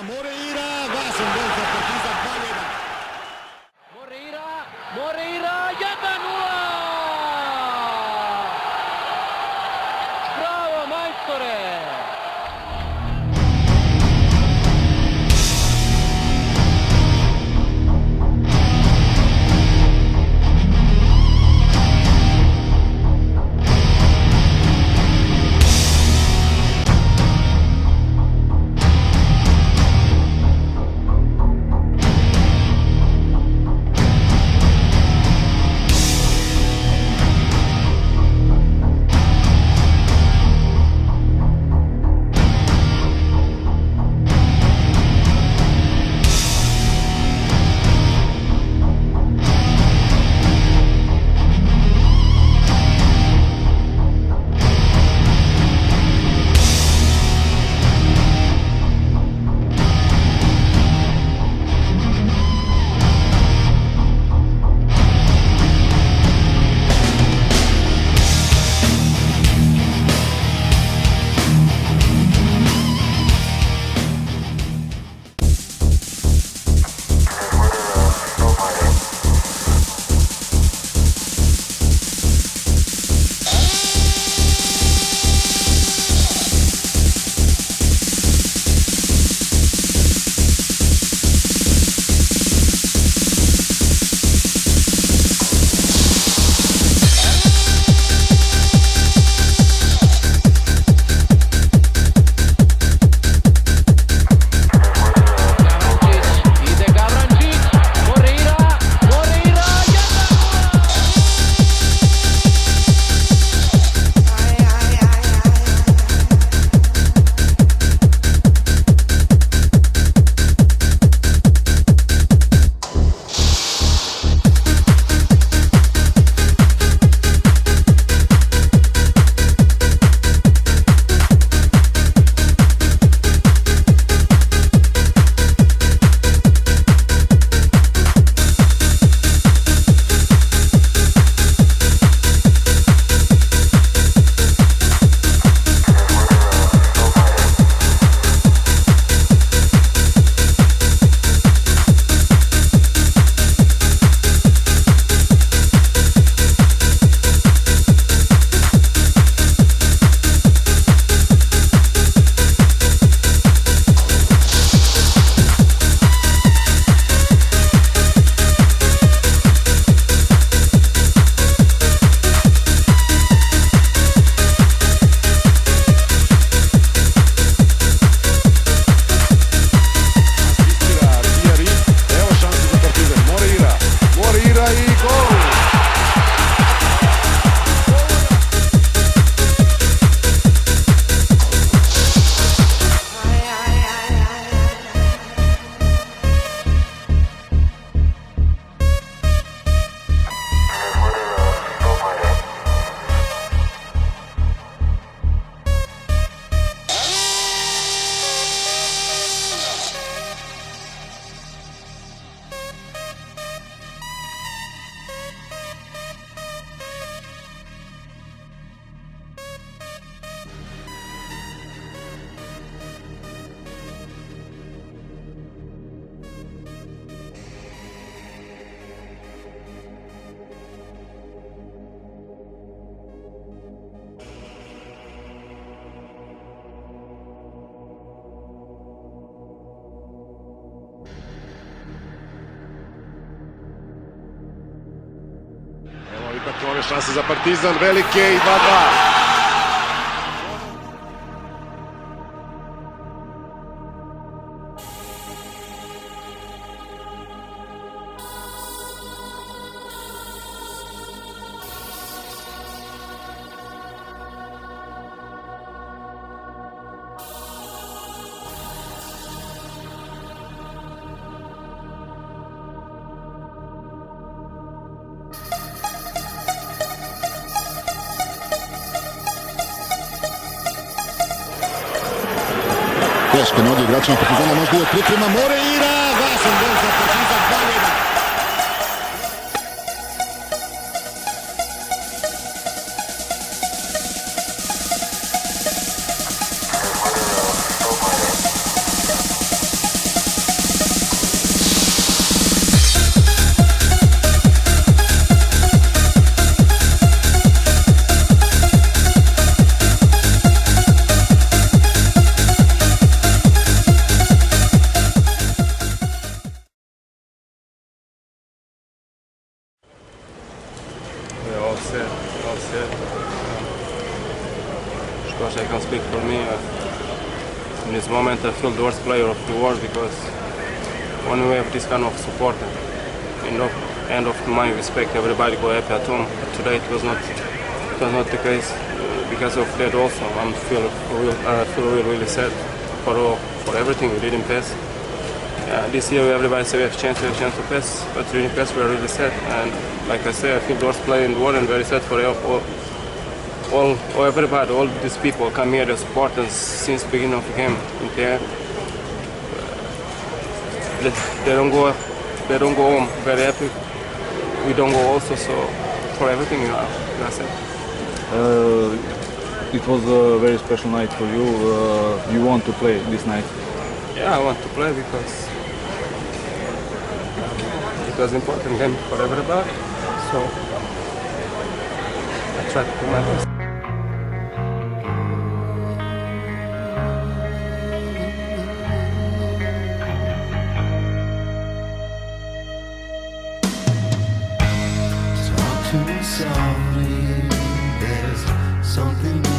Moreira, važan gol za Partizan 2:1. Moreira, 1:0! Bravo, majstore! Ipak nove šanse za Partizan, velike i 2:2. Teške noge igračima Partizana, možda i od priprema Moreira, važan gol za Partizan 2:1. because I can speak for me. In this moment I feel the worst player of the world because when we have this kind of support, and of my respect, everybody go happy at home. But today it was not the case. Because of that also, I feel really sad for everything we didn't pass. This year everybody say we have a chance to pass, but we didn't pass. We are really sad, and like I say, I feel the worst player in the world and very sad for all everybody, all these people come here to support us since the beginning of the game. They don't go home very happy. We don't go also, so for everything, that's it. It was a very special night for you. You want to play this night? Yeah, I want to play because it was an important game for everybody. So I tried to do my best. Talk to me softly. There's something